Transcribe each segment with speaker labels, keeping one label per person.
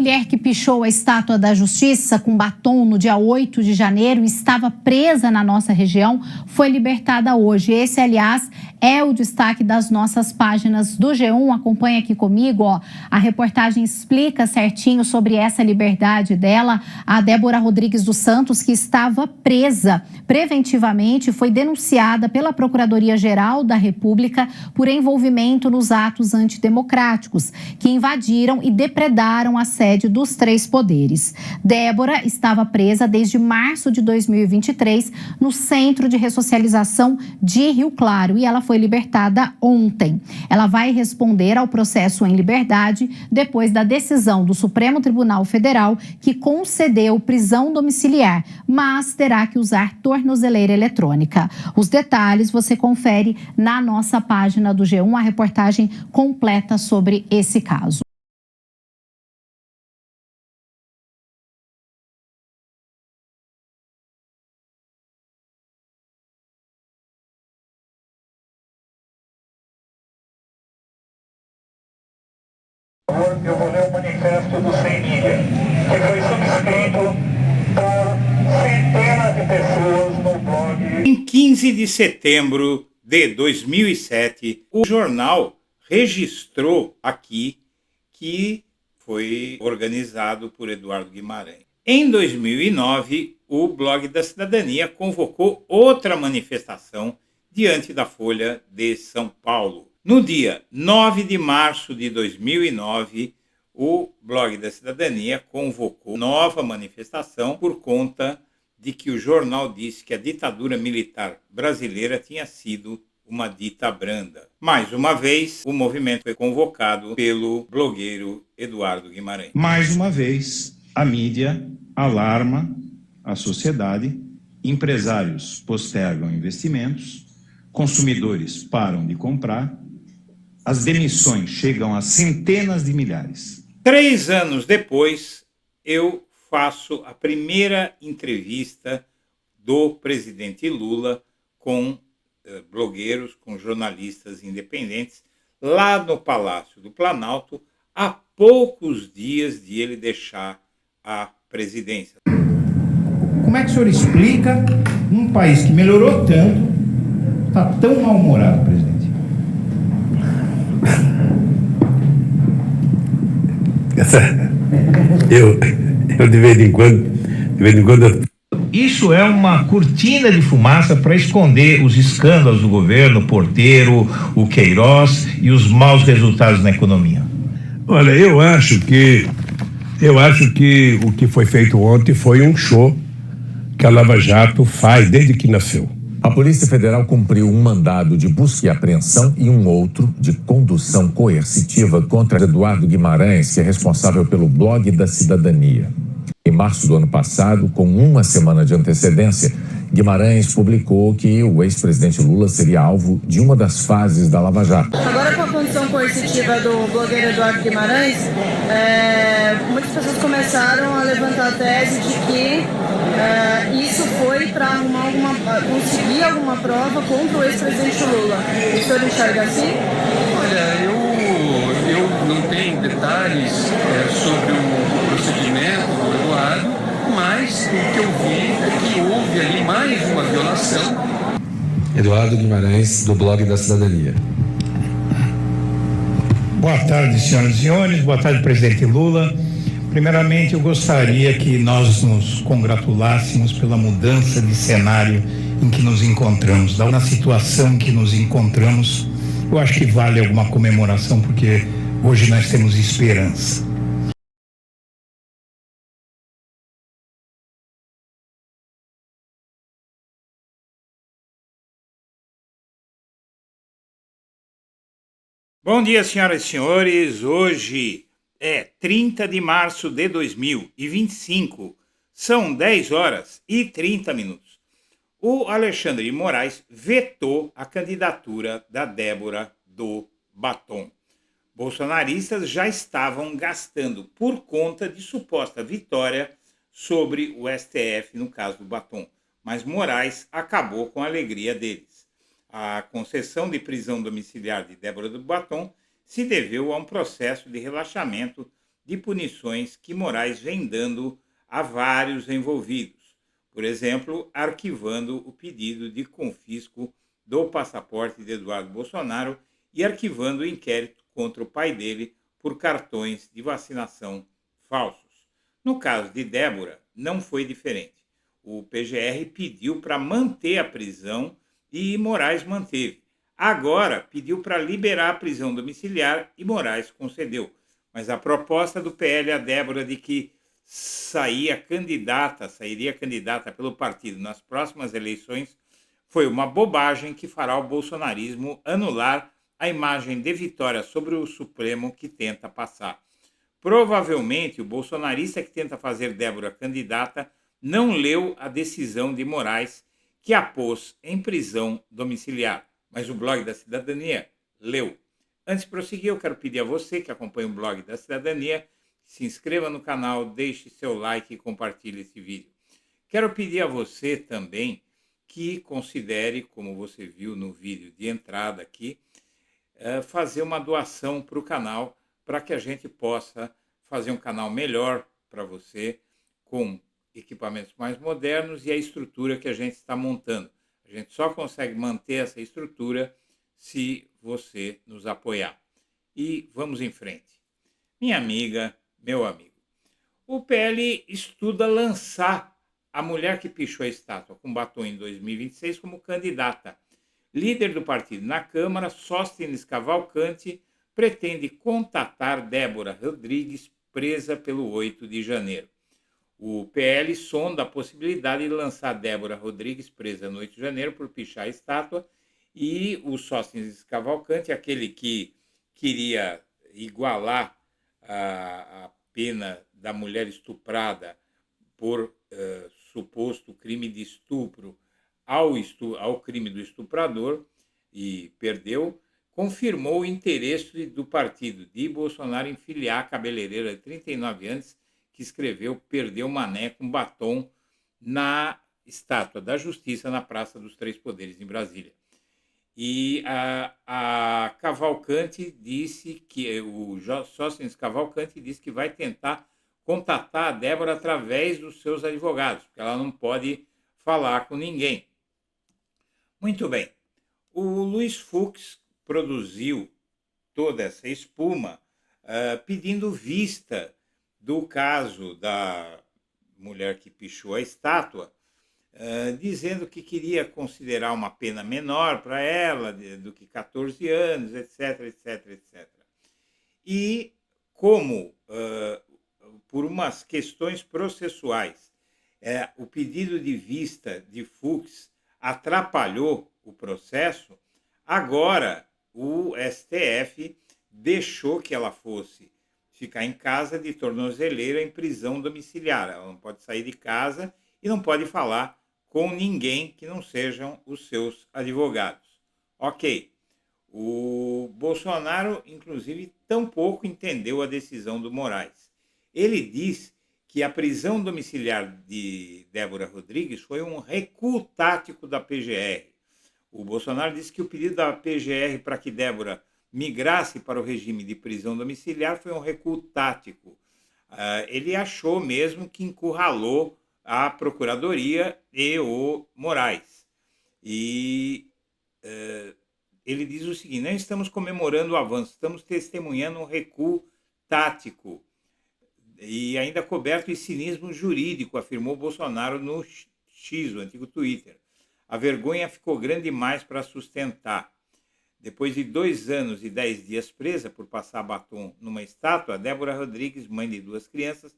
Speaker 1: mulher que pichou a Estátua da Justiça com batom no dia 8 de janeiro e estava presa na nossa região foi libertada hoje. Esse, aliás, é o destaque das nossas páginas do G1. Acompanha aqui comigo, ó. A reportagem explica certinho sobre essa liberdade dela. A Débora Rodrigues dos Santos, que estava presa preventivamente, foi denunciada pela Procuradoria-Geral da República por envolvimento nos atos antidemocráticos que invadiram e depredaram a sede dos três poderes. Débora estava presa desde março de 2023 no Centro de Ressocialização de Rio Claro e ela foi libertada ontem. Ela vai responder ao processo em liberdade depois da decisão do Supremo Tribunal Federal que concedeu prisão domiciliar, mas terá que usar tornozeleira eletrônica. Os detalhes você confere na nossa página do G1, a reportagem completa sobre esse caso.
Speaker 2: Eu vou ler o manifesto do Sem Milha, que foi subscrito por centenas de pessoas no blog.
Speaker 3: Em 15 de setembro de 2007, o jornal registrou aqui que foi organizado por Eduardo Guimarães. Em 2009, o Blog da Cidadania convocou outra manifestação diante da Folha de São Paulo. No dia 9 de março de 2009, o Blog da Cidadania convocou nova manifestação por conta de que o jornal disse que a ditadura militar brasileira tinha sido uma dita branda. Mais uma vez, o movimento foi convocado pelo blogueiro Eduardo Guimarães.
Speaker 4: Mais uma vez, a mídia alarma a sociedade, empresários postergam investimentos, consumidores param de comprar, as demissões chegam a centenas de milhares.
Speaker 3: 3 anos depois, eu faço a primeira entrevista do presidente Lula com blogueiros, com jornalistas independentes, lá no Palácio do Planalto, há poucos dias de ele deixar a presidência.
Speaker 5: Como é que o senhor explica um país que melhorou tanto, está tão mal-humorado, presidente?
Speaker 6: Eu de vez em quando
Speaker 5: Isso é uma cortina de fumaça para esconder os escândalos do governo, o Porteiro, o Queiroz e os maus resultados na economia.
Speaker 6: Olha, eu acho que o que foi feito ontem foi um show que a Lava Jato faz desde que nasceu.
Speaker 7: A Polícia Federal cumpriu um mandado de busca e apreensão e um outro de condução coercitiva contra Eduardo Guimarães, que é responsável pelo Blog da Cidadania. Em março do ano passado, com uma semana de antecedência, Guimarães publicou que o ex-presidente Lula seria alvo de uma das fases da Lava Jato.
Speaker 8: Agora, com a condição coercitiva do blogueiro Eduardo Guimarães, muitas pessoas começaram a levantar a tese de que isso foi para conseguir alguma prova contra o ex-presidente Lula. O senhor enxerga assim?
Speaker 9: Olha, eu não tenho detalhes sobre o procedimento do Eduardo, mas o que eu vi é que houve ali mais uma violação.
Speaker 10: Eduardo Guimarães, do Blog da Cidadania.
Speaker 5: Boa tarde, senhoras e senhores. Boa tarde, presidente Lula. Primeiramente, eu gostaria que nós nos congratulássemos pela mudança de cenário em que nos encontramos, na situação em que nos encontramos. Eu acho que vale alguma comemoração, porque hoje nós temos esperança.
Speaker 3: Bom dia, senhoras e senhores. Hoje é 30 de março de 2025. São 10 horas e 30 minutos. O Alexandre de Moraes vetou a candidatura da Débora do Batom. Bolsonaristas já estavam gastando por conta de suposta vitória sobre o STF no caso do Batom. Mas Moraes acabou com a alegria deles. A concessão de prisão domiciliar de Débora do Batom se deveu a um processo de relaxamento de punições que Moraes vem dando a vários envolvidos. Por exemplo, arquivando o pedido de confisco do passaporte de Eduardo Bolsonaro e arquivando o inquérito contra o pai dele por cartões de vacinação falsos. No caso de Débora, não foi diferente. O PGR pediu para manter a prisão e Moraes manteve. Agora pediu para liberar a prisão domiciliar e Moraes concedeu. Mas a proposta do PL a Débora de que sairia candidata pelo partido nas próximas eleições foi uma bobagem que fará o bolsonarismo anular a imagem de vitória sobre o Supremo que tenta passar. Provavelmente o bolsonarista que tenta fazer Débora candidata não leu a decisão de Moraes que a pôs em prisão domiciliar, mas o Blog da Cidadania leu. Antes de prosseguir, eu quero pedir a você que acompanha o Blog da Cidadania que se inscreva no canal, deixe seu like e compartilhe esse vídeo. Quero pedir a você também que considere, como você viu no vídeo de entrada aqui, fazer uma doação para o canal, para que a gente possa fazer um canal melhor para você, com equipamentos mais modernos e a estrutura que a gente está montando. A gente só consegue manter essa estrutura se você nos apoiar. E vamos em frente. Minha amiga, meu amigo, o PL estuda lançar a mulher que pichou a estátua com batom em 2026 como candidata. Líder do partido na Câmara, Sóstenes Cavalcante, pretende contatar Débora Rodrigues, presa pelo 8 de janeiro. O PL sonda a possibilidade de lançar Débora Rodrigues, presa no 8 de janeiro, por pichar a estátua, e o Sóstenes Cavalcante, aquele que queria igualar a pena da mulher estuprada por suposto crime de estupro ao crime do estuprador e perdeu, confirmou o interesse do partido de Bolsonaro em filiar a cabeleireira de 39 anos que escreveu "Perdeu Mané" com batom na estátua da Justiça na Praça dos Três Poderes em Brasília. E a Cavalcante disse que, o Sóstenes Cavalcante disse que vai tentar contatar a Débora através dos seus advogados, porque ela não pode falar com ninguém. Muito bem. O Luiz Fux produziu toda essa espuma pedindo vista do caso da mulher que pichou a estátua, dizendo que queria considerar uma pena menor para ela do que 14 anos, etc, etc, etc. E como, por umas questões processuais, o pedido de vista de Fux atrapalhou o processo, agora o STF deixou que ela fosse ficar em casa de tornozeleira em prisão domiciliar. Ela não pode sair de casa e não pode falar com ninguém que não sejam os seus advogados. Ok. O Bolsonaro, inclusive, tampouco entendeu a decisão do Moraes. Ele diz que a prisão domiciliar de Débora Rodrigues foi um recuo tático da PGR. O Bolsonaro disse que o pedido da PGR para que Débora migrasse para o regime de prisão domiciliar foi um recuo tático. Ele achou mesmo que encurralou a Procuradoria e o Moraes. E ele diz o seguinte: não estamos comemorando o avanço, estamos testemunhando um recuo tático e ainda coberto de cinismo jurídico, afirmou Bolsonaro no X, o antigo Twitter. A vergonha ficou grande demais para sustentar. Depois de 2 anos e 10 dias presa por passar batom numa estátua, Débora Rodrigues, mãe de 2 crianças,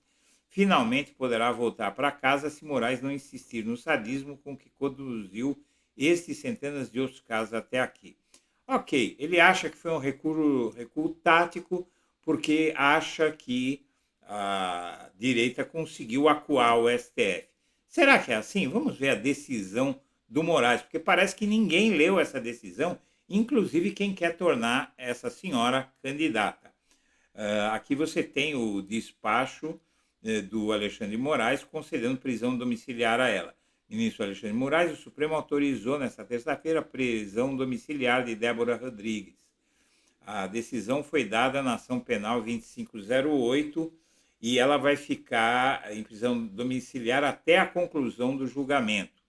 Speaker 3: finalmente poderá voltar para casa se Moraes não insistir no sadismo com que conduziu este e centenas de outros casos até aqui. Ok, ele acha que foi um recuo tático porque acha que a direita conseguiu acuar o STF. Será que é assim? Vamos ver a decisão do Moraes, porque parece que ninguém leu essa decisão, inclusive quem quer tornar essa senhora candidata. Aqui você tem o despacho do Alexandre de Moraes concedendo prisão domiciliar a ela. Ministro Alexandre de Moraes, o Supremo autorizou nesta terça-feira a prisão domiciliar de Débora Rodrigues. A decisão foi dada na ação penal 2508 e ela vai ficar em prisão domiciliar até a conclusão do julgamento.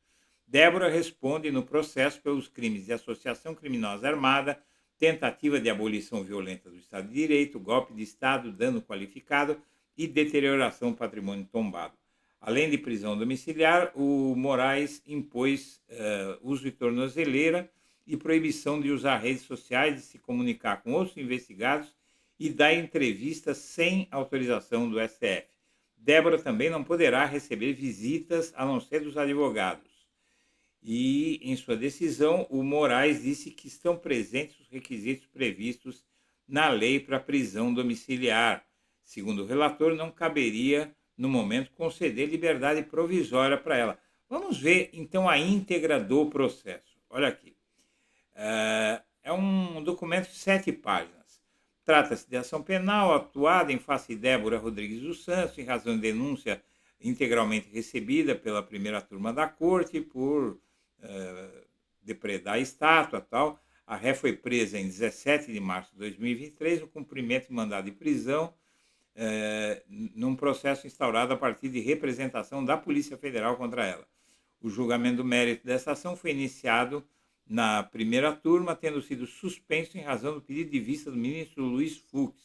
Speaker 3: Débora responde no processo pelos crimes de associação criminosa armada, tentativa de abolição violenta do Estado de Direito, golpe de Estado, dano qualificado e deterioração do patrimônio tombado. Além de prisão domiciliar, o Moraes impôs uso de tornozeleira e proibição de usar redes sociais, de se comunicar com outros investigados e dar entrevistas sem autorização do STF. Débora também não poderá receber visitas a não ser dos advogados. E, em sua decisão, o Moraes disse que estão presentes os requisitos previstos na lei para prisão domiciliar. Segundo o relator, não caberia, no momento, conceder liberdade provisória para ela. Vamos ver, então, a íntegra do processo. Olha aqui. É um documento de 7 páginas. Trata-se de ação penal atuada em face de Débora Rodrigues dos Santos, em razão de denúncia integralmente recebida pela primeira turma da corte por depredar a estátua e tal. A ré foi presa em 17 de março de 2023, no cumprimento de mandado de prisão, num processo instaurado a partir de representação da Polícia Federal contra ela. O julgamento do mérito dessa ação foi iniciado na primeira turma, tendo sido suspenso em razão do pedido de vista do ministro Luiz Fux.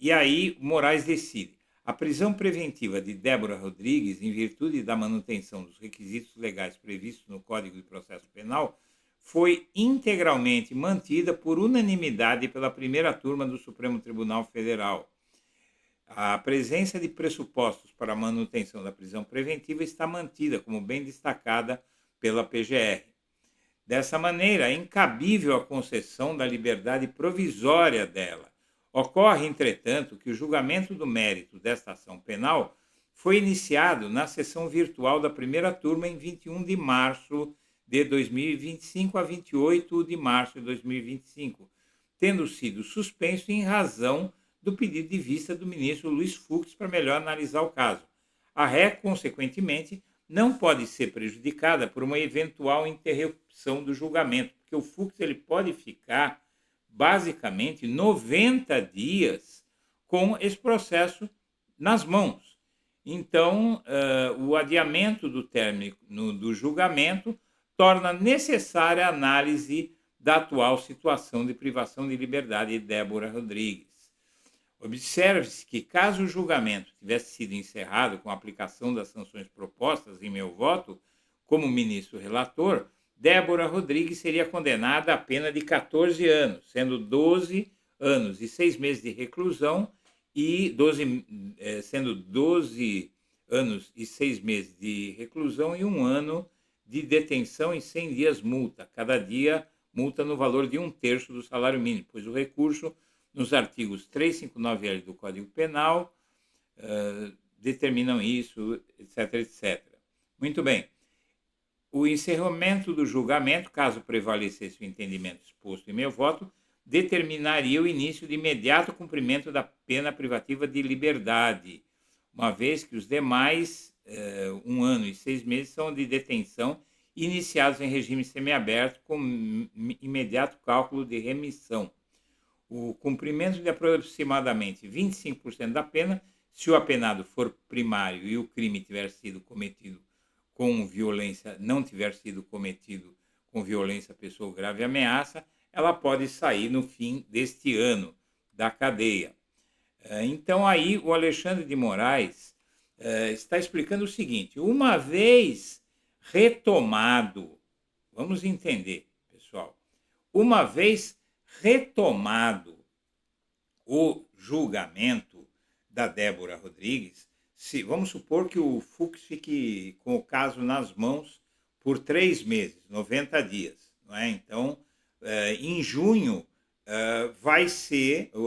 Speaker 3: E aí, Moraes decide. A prisão preventiva de Débora Rodrigues, em virtude da manutenção dos requisitos legais previstos no Código de Processo Penal, foi integralmente mantida por unanimidade pela primeira turma do Supremo Tribunal Federal. A presença de pressupostos para a manutenção da prisão preventiva está mantida, como bem destacada pela PGR. Dessa maneira, é incabível a concessão da liberdade provisória dela. Ocorre, entretanto, que o julgamento do mérito desta ação penal foi iniciado na sessão virtual da primeira turma em 21 de março de 2025 a 28 de março de 2025, tendo sido suspenso em razão do pedido de vista do ministro Luiz Fux para melhor analisar o caso. A ré, consequentemente, não pode ser prejudicada por uma eventual interrupção do julgamento, porque o Fux ele pode ficar basicamente 90 dias com esse processo nas mãos. Então, o adiamento do término do julgamento torna necessária a análise da atual situação de privação de liberdade de Débora Rodrigues. Observe-se que, caso o julgamento tivesse sido encerrado com a aplicação das sanções propostas em meu voto, como ministro relator, Débora Rodrigues seria condenada a pena de 14 anos, sendo 12 anos e 6 meses de reclusão sendo 12 anos e 6 meses de reclusão e 1 ano de detenção e 100 dias multa. Cada dia multa no valor de 1/3 do salário mínimo, pois o recurso nos artigos 359L do Código Penal determinam isso, etc, etc. Muito bem. O encerramento do julgamento, caso prevalecesse o entendimento exposto em meu voto, determinaria o início de imediato cumprimento da pena privativa de liberdade, uma vez que os demais 1 ano e 6 meses são de detenção iniciados em regime semiaberto com imediato cálculo de remissão. O cumprimento de aproximadamente 25% da pena, se o apenado for primário e o crime tiver sido cometido com violência, não tiver sido cometido com violência, pessoa ou grave ameaça, ela pode sair no fim deste ano da cadeia. Então aí o Alexandre de Moraes está explicando o seguinte: uma vez retomado, vamos entender, pessoal, uma vez retomado o julgamento da Débora Rodrigues, vamos supor que o Fux fique com o caso nas mãos por 3 meses, 90 dias, não é? Então, em junho,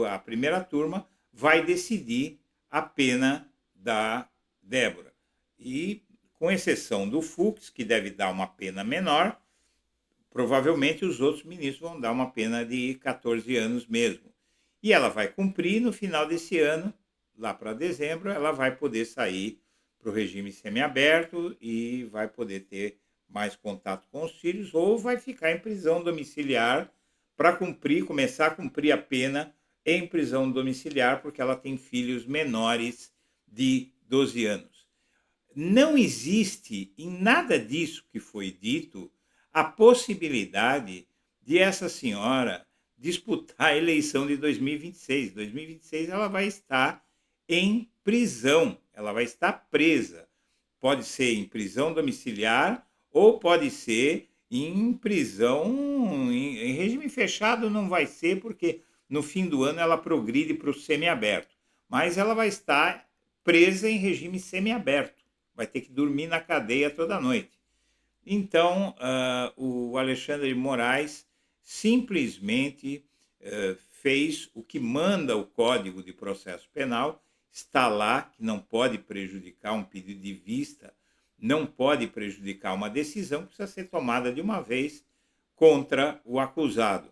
Speaker 3: a primeira turma vai decidir a pena da Débora. E, com exceção do Fux, que deve dar uma pena menor, provavelmente os outros ministros vão dar uma pena de 14 anos mesmo. E ela vai cumprir no final desse ano, lá para dezembro, ela vai poder sair para o regime semiaberto e vai poder ter mais contato com os filhos, ou vai ficar em prisão domiciliar para começar a cumprir a pena em prisão domiciliar, porque ela tem filhos menores de 12 anos. Não existe em nada disso que foi dito a possibilidade de essa senhora disputar a eleição de 2026. 2026 ela vai estar em prisão, ela vai estar presa. Pode ser em prisão domiciliar ou pode ser em prisão em regime fechado, não vai ser, porque no fim do ano ela progride para o semiaberto. Mas ela vai estar presa em regime semiaberto, vai ter que dormir na cadeia toda noite. Então, o Alexandre de Moraes simplesmente fez o que manda o Código de Processo Penal, está lá, que não pode prejudicar um pedido de vista, não pode prejudicar uma decisão, precisa ser tomada de uma vez contra o acusado.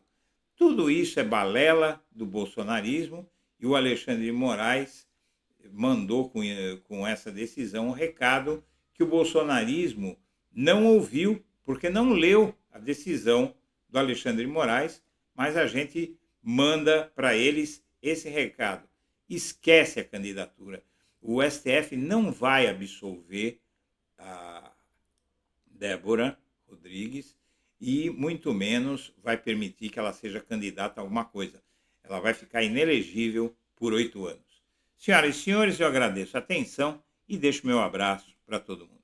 Speaker 3: Tudo isso é balela do bolsonarismo e o Alexandre de Moraes mandou com essa decisão um recado que o bolsonarismo não ouviu, porque não leu a decisão do Alexandre de Moraes, mas a gente manda para eles esse recado. Esquece a candidatura. O STF não vai absolver a Débora Rodrigues e muito menos vai permitir que ela seja candidata a alguma coisa. Ela vai ficar inelegível por 8 anos. Senhoras e senhores, eu agradeço a atenção e deixo meu abraço para todo mundo.